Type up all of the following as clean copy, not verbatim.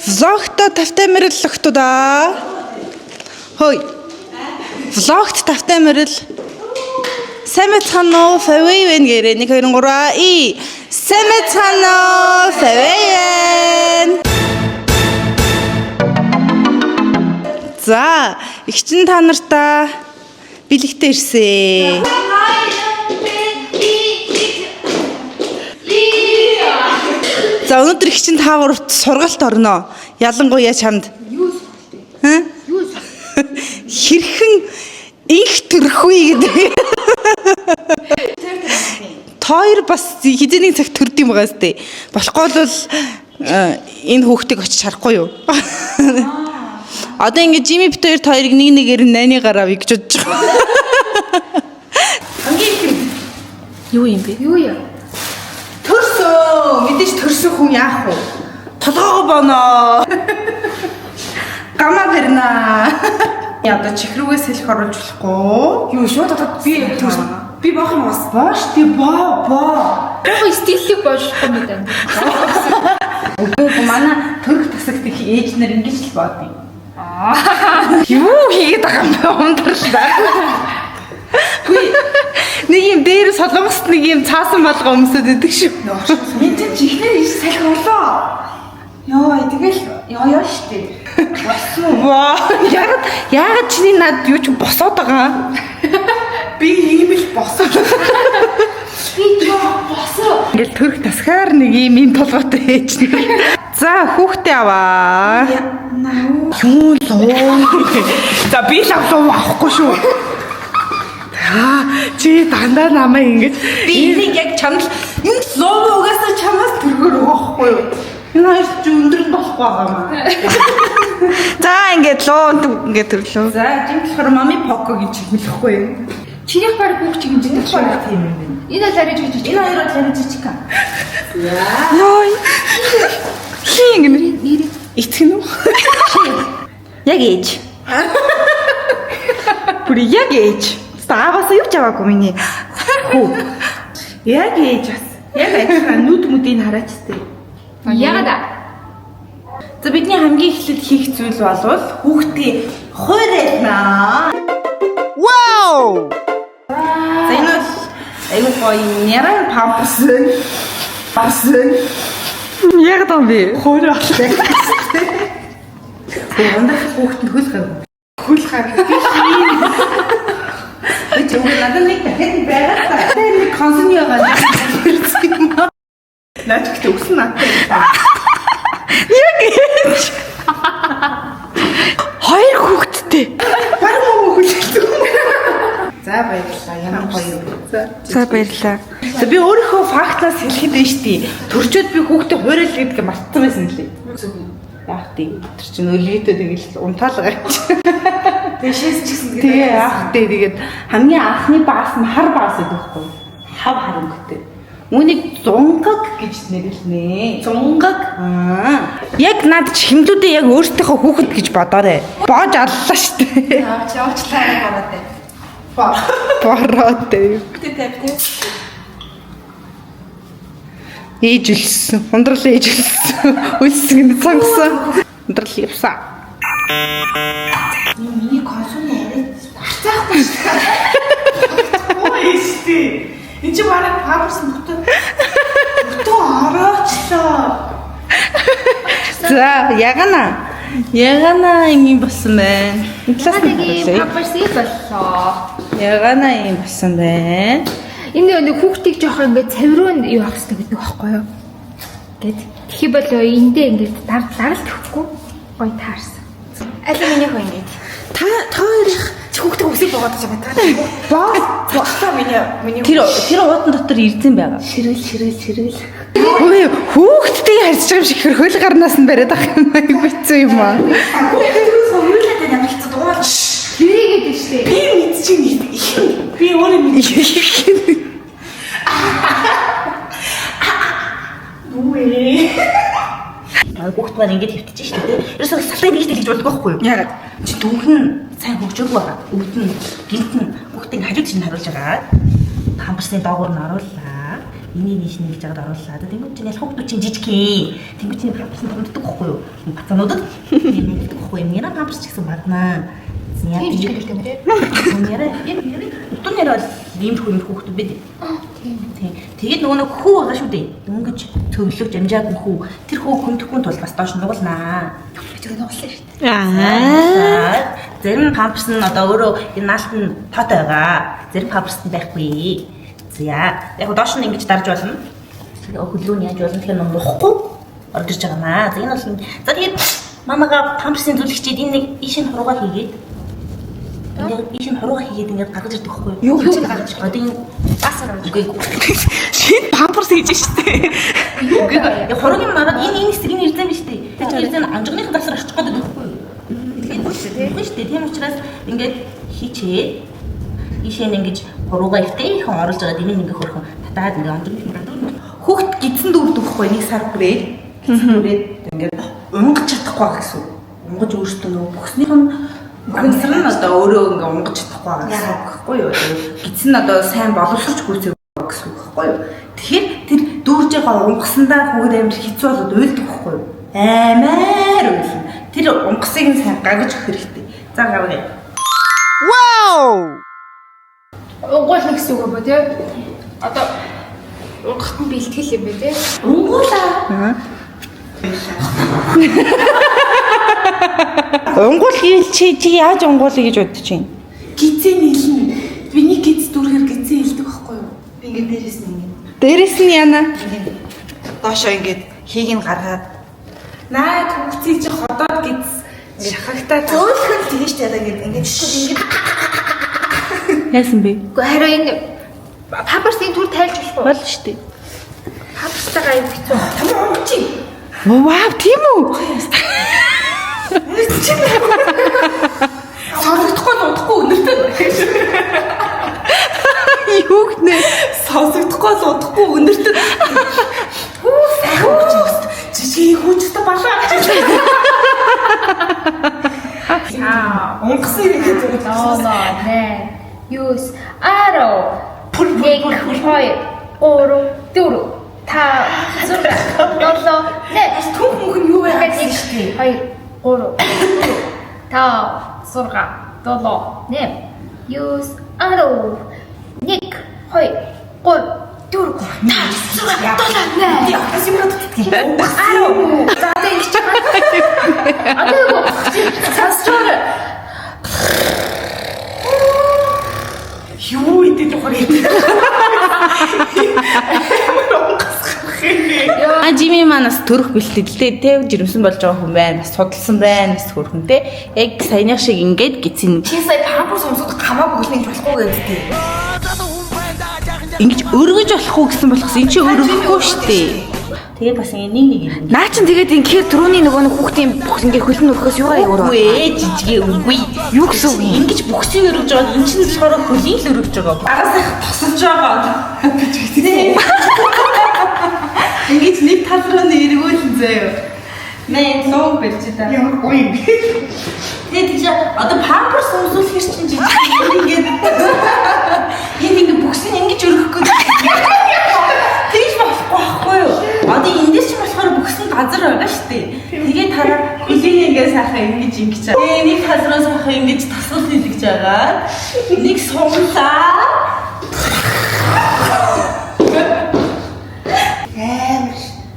Влогто тавтай мэрэл лохтуда. Хөөе. Влогт тавтай мэрэл. Сэмэцхано фэвэйвэн гэрэ 1 2 3 и Сэмэцхано фэвэйвэн. За, ихчин та нартаа бэлэгтээ ирсэн. За өнөөдөр их чинь таагуурт сургалт орно. Ялангуяа чамд. Юу сургалт вэ? Юу сургалт? Хэрхэн инх төрөхгүй гэдэг. Тоор бас хизээний цаг төрд юм байгаа сте. Болохгүй бол энэ хүүхдийг очиж харахгүй юу? Одоо ингэ Жими бит хоёрыг нэг нэгээр найны гараа гэж бодож байгаа. Хамгийн их юу юм бэ? Юу яа? Төрсөн! Мэдээж төрсөн хүн яах вэ? Толгоогоо боно. Гамаа барина. Яда чихрүүгээс хэлэх оруулж болохгүй. Юу шууд одоо би баах юм бас. Бааш тий баа. Яг стилийг боожлох юм байна. Үгүй манай төрх тасагт их ээж нар ингэж л бод юм. Юу хийгээд байгаа юм бэ? Ундралаа. Нэг юм дээр солонгост нэг юм цаасан болгоо өмсөд идэг шүү. Энд чихнэр иш салхи болоо. Йоо, тэгэл ёо штэ. Босон. Ваа, яагаад чиний над юу ч босоод байгаа? Би ийм л босоо. Би ёо босоо. Ингээл төрх тасгаар нэг юм толгойтой ээж нэр. За, хүүхдээ аваа. Юу лоо. За, би л авахгүй шүү. Чи дандаа намайг ингэж би энийг яг чамд энэ лого угаасаа чамаас төргөр өгөхгүй юу? Энэ хоёр ч өндөр нь болохгүй байгаа маа. За ингэж лоо ингэж төрлөө. За тийм болохоор мами поко гэж хэлэхгүй юу? Чинийх баг бүх чимжтэй баг тийм юм байна. Энэ л ариж гэж. Энэ хоёр л ариж чиг. Яа. Хин гэнэ. Итгэн үү? Яг ээж. Бүр яг ээж. Таавас юу ч аваагүй миний хүү. Яг ээж бас. Яг ажихаа нүд мүдийг хараач тээ. Яагаад? За бидний хамгийн эхлээд хийх зүйл бол хүүхдээ хуурайнаа. Вау! За энэ бол аюу гоё нэрэн памперс. Яг даа би. Хуурай болтой. Өндөр хүүхдэд хөл гарна. Хөл гарна. Эч үгүй надад нэг хэд байгаад та нэг консюм яагаад ирсэн юм аа. Наач гэж өгсөн надад. Яг ээж. Хоёр хүүхэдтэй. Баруун муу хөлтэй. За баярлалаа. Ямар гоё юм. За баярлалаа. За би өөрийнхөө фактаас хэлэхэд байна шүү дээ. Төрчөөд би хүүхдээ хуурай л гэдгийг мартсан байсан лээ. Яах тийм. Тэр чинь өлгөөдөө тэгэл унтаалгаа гэж. Дэшээс ч гэсэн тэгээ яах дээ тэгээд хамгийн анхны баас нь хар баас гэдэг байхгүй. Хав харамгтай. Үүнийг зунгаг гэж нэрлэнэ. Зунгаг. Яг над хэмлүүдээ яг өөртөөхөө хүүхэд гэж бодоорой. Боож аллаа шүү дээ. Чавчлаа гараад. Бороод дээ. Тэ. Ээжлсэн. Ундрал ээжлсэн. Үлсгэн цангасан. Ундрал явсан. Миний консюм яриад тарцаахгүй шүү. Ой штий. Энд чи бараг памперс нөтөө ороочлоо. За, ягана юм болсон байна. Нэг памперс боллоо. Ягана юм болсон байна. Энэ нэг хүүхдийг жоох ингээд цавируунд юу авах хэрэгтэй гэдэг байхгүй юу? Гэт. Тэхий болоо эндээ ингээд даралт өгөхгүй гой таарсан. Аль миний хөө ингээд. Та хоёрын хүүхдээ үсэг богоод байгаа та. Боо миний тэр уудан дотор ирдэн байгаа. Ширэл. Ой, хүүхдтэй харьцаж байгаа юм шиг хөл гарнаас нь бариад ах юм бицүү юм аа. Хүүхдээс хөврүүлээд байна болцоо дуугаа. Тэрийгээд нь штэ. Би мэдчихээн. Би өөрөө мэдчихээн. Хүүхд маань ингэж хөвтөж штэ тий. Ерөөсөө салтай гэж хэлж болдог байхгүй юу? Яагаад? Чи дүүх нь сайн хөгжөөг байгаа. Өвд нь гинт нь хүүхдийн хажууд чинь харуулж байгаа. Памперсны доогуур нь оруулаа. Энийг ийш нэг гэж жагаад орууллаа. Тэнгүүд чинь хүүхдүүд чинь жижигхэн. Тэнгүүд чинь памперс унтдаг байхгүй юу? Бацаануудад. Нэг байхгүй юм. Яна памперс ч гэсэн баднаа. Тийм ч гэдэг юм тий. Яра утун нэр бол иймэрхүү хүүхдүүд бид. Тийм. Тэгээд нөгөө нэг хүү байгаа шүү дээ. Дөнгөж төвлөж амжаагүй хүү. Тэр хүү хөмдөхгүй тул бас доош нугалнаа. Би тэр нугалсан шүү дээ. Зарим памперс нь одоо өөрөө энэ наалт нь тоотой байгаа. Зарим памперс нь байхгүй. За яг доош нь ингэж дарж болно. Тэгээ хөлөө нь яаж болно тэгэхээр нухгүй орж ирж байгаа маа. За энэ бол за тэгээд мамага памперсын зүлэгчид энэ нэг ийшин хуруугаа хийгээд ингээд ийшин хуруугаа хийгээд ингээд гаргаж ирдэг байхгүй юу? Юу гэж гаргаж ирдэг? Одоо энэ Басаар үгүй Шин памперс хийж штэ. үгүй хуруугийн мараад энэ стрийн ирсэн биз дээ. Тэр ирсэн амжигныхаа тасаар очих гэдэг байхгүй юу? Тэгээд үгүй штэ. Тийм учраас ингээд хийчээ. Ийшээ ингэж хуруугаа ихтэйхэн оруулж байгаа дэмий ингээ хөрхөн татаад ингээ амжигных хүүхд гидсэн дүүрдэг байхгүй нэг сар хүрээд гидсэн дүүрээд ингээд унгаж чадахгүй гэсэн. Унгаж өөртөө нөгөө бүхснийх нь гүнсэр нь одоо өөрөө ингээ унгаж чадахгүй гэсэн байхгүй юу? Гидсэн одоо сайн боловсрч гүйцэв гэсэн байхгүй юу? Тэгэхээр тэр дүүрж байгаа унгасандаа хүүхэд амир хэцүү болоод уйлдаг байхгүй юу? Аймаар уйлна. Тэр унгасыг нь сайн гаргаж өгөх хэрэгтэй. За гаргая. Вау! Унгуулна гэсэн үг ба тий. Одоо унгахт нь бэлтгэл юм бэ тий. Унгуулаа. Унгуул хийл чи яаж унгуулъя гэж бодож байна? Гизээ нийлнэ. Биний гиз дүргээр гизээ хэлдэг байхгүй юу? Би ингээд дээрээс нь ингээд. Дээрээс нь яана? Доошоо ингээд хийг нь гаргаад наа төвций чи ходоод гиз шахагтаа зөөлхөн тэгэж ч ядаа ингээд ингээд Яасан бэ? Гэхдээ хараа энэ памперсын түр тайлж болохгүй. Болно штэ. Памперстайгаа аюу хэцүү. тамаа онгочи. Вау, тийм үү? Сонсогдохгүй удахгүй өнөртөө. Юу гэнэ? Сонсогдохгүй удахгүй өнөртөө. Хөө сайхан гэж жижиг хүчтэй балаа гэж. Онгоцны нэг зүйл. Nee. Use arrow. Нэг хоёр гурав дөрөв та зураг долоо нэг Түүх мөх нь юу вэ? хоёр гурав та зураг долоо нэг use arrow нэг хоёр гурав дөрөв та зураг долоо нэг Яа, simrad гэдэг. арроw за энэ ч одоо юу цаасчаар Юу идэж байгаа юм. А Жими манаас төрөх бэлтгэлтэй те жирэмсэн болж байгаа хүн байна. Бас судалсан байна. Бас хөрхөн те. Яг саяных шиг ингээд гизэн. Чи сая памперс өмсөд хамаагүй гэж болохгүй гэдэг. Ингэж өргөж болох уу гэсэн болохос эн чи өргөхгүй штэ. Тэгээ бас нэг юм. Наа чин тэгээд инхээр түрүүний нөгөө нэг хүүхдийн бүх ингээ хөлн өрхөөс юугаа ягуур. Үгүй жижиг үгүй. Юу гэсэн үг юм? Ингэж бүхсийг өргөж байгаа энэ чинь болохоор хөлийн л өргөж байгаа. Багасаа тосож байгаа. Ингэж нэг тал руу нэргүүлэн заяа. Мэн ног бэлж та. Ямар гоё юм. Тэгээд тийч одоо памперс өмсүүлэхэр чинь жижиг ингээд ингэ бүхсийг ингэж өргөхгүй. Тийш болохгүй байхгүй юу? Одоо эндээс ч болохоор бүхсэнд газар байгаа шүү дээ. Тэгээд тараа хөлийн ингээ сайхан ингэж ингэж байгаа. Тэгээ нэг тазраас сайхан ингэж тасгал хийлгэж байгаа. Нэг сумлаа.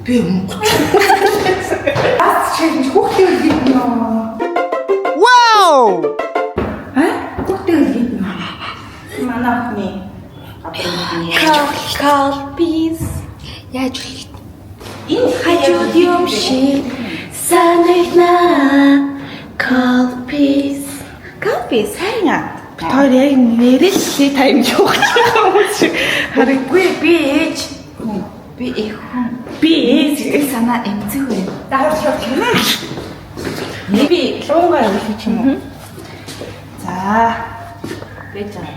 Би өнгөч. Бас чинь хүүхдээ үлдээв нөө. Вау! Хүүхдээ үлдээв нөө. Манай охины. Call please. Яаж үлээ? Энэ Хажууд юм шиг санагна. Call please. Call please. Хайна. Тэр яг нэрэлхий тайм явах юм шиг. харахгүй би ээж. Би их хүн. Би ээж санаа эмзэг вэ. Даавар хэмээ. Би луунгаа явуулчих юм уу? За. Бэж аа.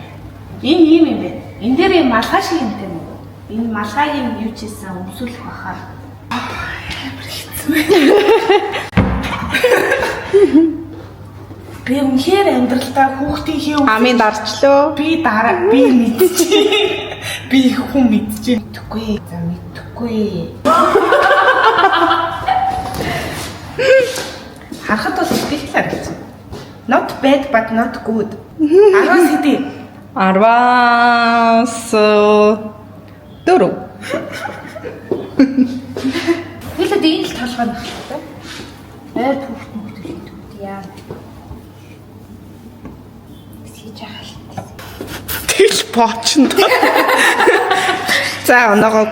Энэ юм бэ? Энэ дээр юм малгай шиг юм тийм үү? Энэ малгайг юу ч хийсэн өмсүүлэх бахаар. Би үнэхээр амьдралдаа хүүхдийнхээ Амын дарчлоо. би дараа би мэдчихээ. Би Би их хүн мэдчихэв. Мэдхгүй. За мэдхгүй. Харахад бол их л харагдсан. Not bad but not good. 10-аас хэдий? 10-аас 4. Хэлээд энэ л толгой нь багтай. Ойр түүхт мөхтөл яа. Сийж ахал. Тэгэл боочно. За оноогоо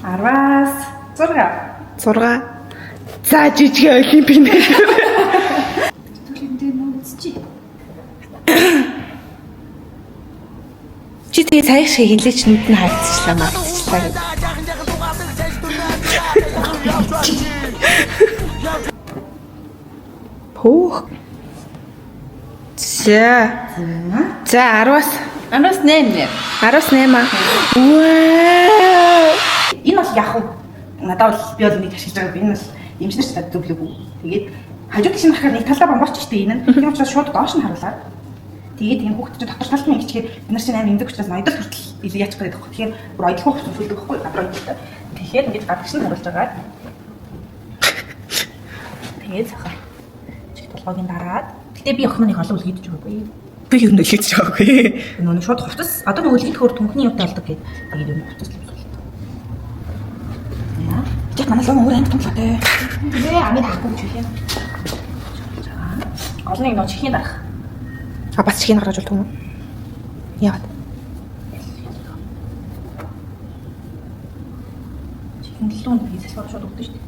10-аас 6. За жижиг олимпик нэр. Төлөндөө нүцчи. Чи тэгээ цааш хилээч нүд нь хайцчлаа мартчихлаа гэдэг. Пүүх. За 10-аас 8. 10-8 аа. Вау. Энэ бол яг уу надад бол би бол нэг ашиглаж байгаа. Энэ бол эмчнэр ч надад зөвлөөгүй. Тэгээд хажууд чинь харахаар нэг талаа бомборч штэ энэ. Тийм учраас шууд доош нь харуулаад. Тэгээд энэ хүүхд чинь дотор талд нь ингэчгээд бид нар чинь амар имдэг учраас ноёдол хүртэл илүү яачих гэдэг байхгүй. Тэгэхээр бүр ойлгох хүмүүс үлдэх байхгүй. Гадраа. Тэгэхээр ингэж гадагш нь харуулж байгаа. Тэгээд сахаа. Чих толгойн дараад. Гэтэ би охин нэг олон үл хийдэж байгаагүй. Би юу нэг хийж байгаагүй. Нөгөө шууд хувцас. Одоо нэг үлгийд хөр түнхний юмтай болдог гэдэг. Тэгээд юм хувцас л болдог. Яа. Яг манай лоо өөр амт томлоотой. Тэгээ амид хахгүй ч юм. Олныг нөө чихний дарах. А бас чихийг гаргаж болдог юм уу? Яагаад? Чихний лүүнд би засвар шууд өгдөө шүү дээ.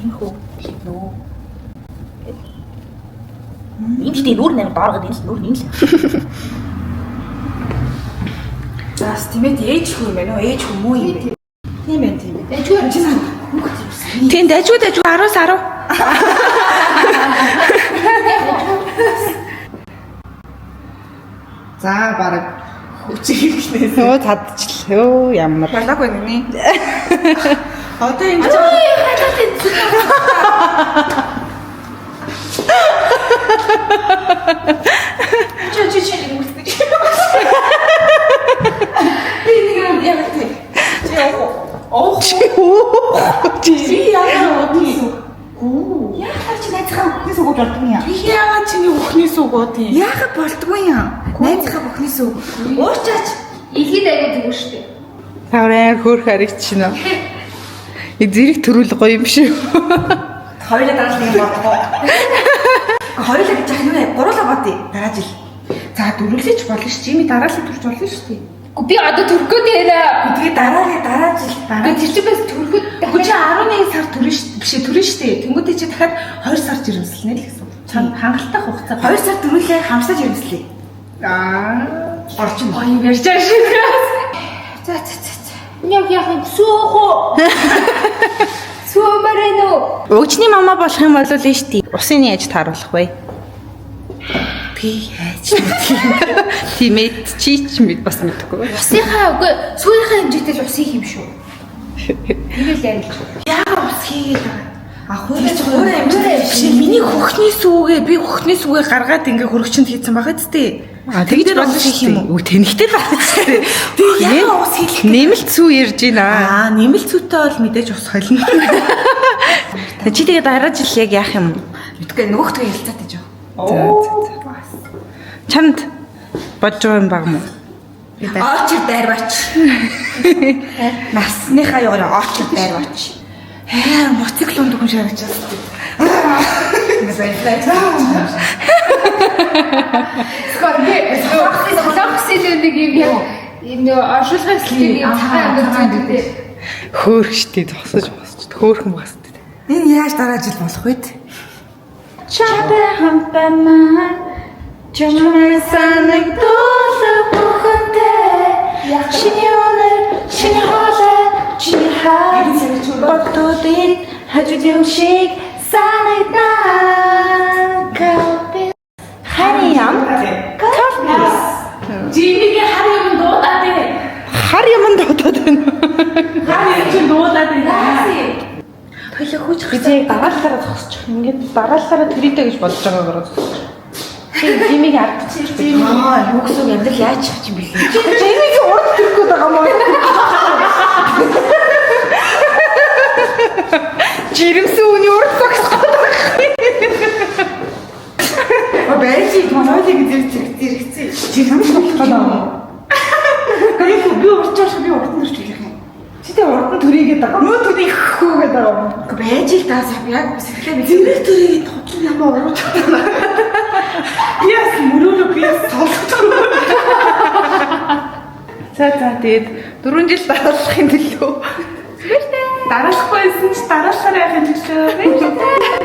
Энэ хөө лөө. Энд тийм нүүр нэр дооргод энэ нүүр нэмлээ. За стимэт ээж хүү юм байна уу? Ээж хүү мүү юм бэ? Тийм ээ тийм ээ. Дэжгүй юм чи сан. Тийм дайжгүй 10-аас 10. За бараг хүчиг ихнээс. Өө цадчихлээ. Ямар. Балаг байна нэ. Одоо энэ Чи нэг үстэй. би нэг юм яг тийм. Чи яагаад тийм. Яагаад чи найзхаа бүхнээс өгөөд болдгоо юм? Яагаад чиний өхнөөс өгөө тийм. Яагаад болдгоо юм? Найзхаа бүхнээс өг. Уучаач. Ихэд аваад өгөө штэ. Тавраа хөөх харигдчихна. Зэрэг төрүүл гоё юм шүү. Хоёулаа дараалал нэг болдгоо. Хоёулаа гэж яах нүрэ? Гурлаа бодъё. Дараа жил. За дөрвөлж болно ш. Жими дараалал төрж болно шүү дээ. Би одоо төрөхөд яана. Тэгээ дараа жил Би тэр чинь бас төрөхөд Чи 11 сар төрөн шүү дээ. Биш төрөн шүү дээ. Тэнгүүдээ чи дахиад 2 сар жирэмслэнэ л гэсэн. Чам хангалттай хугацаа 2 сар төрүүлээ хамсаж жирэмслэе. Орчин гоё ярьж байгаа шүү. За. Яг сүүхөө. Сүүмэрэно. Өгчний мама болох юм бол нь штий. Усын яаж тааруулах вэ? би яаж Тийм ээ чи ч мэд бас мэдхгүй. Усынхаа үгүй сүүрийнхаа хэмжээтэй л ус хийх юм шүү. Тэгэл ярил. яа ус хийгээд хөөе биш миний хөхний сүүгээ би хөхний сүүгээ гаргаад ингээ хөрөгчөнд хийсэн байгаа зү. А тэгж болно хийх юм уу? Үгүй тэнхтэй байна зү. Би яа ус хийх нэмэлт сүү ярьж байна. нэмэлт сүүтэй бол мэдээж ус холно. Чи тэгээ дараа жил яг яах юм? Мэдгүй нөгөөхдөө хэлцээд байж байгаа. За. Чамд бодж байгаа юм баг мó? Очир дайрвач. Насныхаа ёо очир дайрвач. Мотоцикл ундгүй шарагчаас. Скорби нэг юм энэ оршуулгын слийг юм цагаан амьд зүйлтэй. Хөөхштэй зогсож хөөхөн баст. Энэ яаж дараа жил болох вэ? Чабэ хамтанаа чамайг санагдуулах бүхэндээ чиний өнөр чиний хоолой чиний хаа боддод хажууд юм шиг санагдана капи хариам капис жимигийн хар юм дуудаад байна. Хар юм дуудаад байна. Хар юм дуудаад байна. Хоёлаа хүүч хацаа дараалалаараа зогсчих. Ингээд дараалалаараа тэрийдэ гэж бодож байгаагаар зогсчих. Чи жимиг ардчих чи Аа, юу гэсэн үг амьдрал яаж чих юм бэлээ. Жимиг урд төрөх гээд байгаа мó. Жирэмсэн үний урд зогсох. Байж томоолыг зэрэгцээ. Жирэмс болох гоо. Би урчааш би урд нь төрчих юм. Чи тэ урд нь төрийгээд байгаа. Мөн төрийг хөөгээд байгаа юм. Гэхдээ байж л таасаа яг сэтгэлээ би зэрэг төрийгээд хотлон ямар урууч байна. Яс мөрөөрөө би солих. За тэгээд 4 жил дараалахын төлөө. Дараалахгүй байсан ч дараалахаар яхах юм шүү.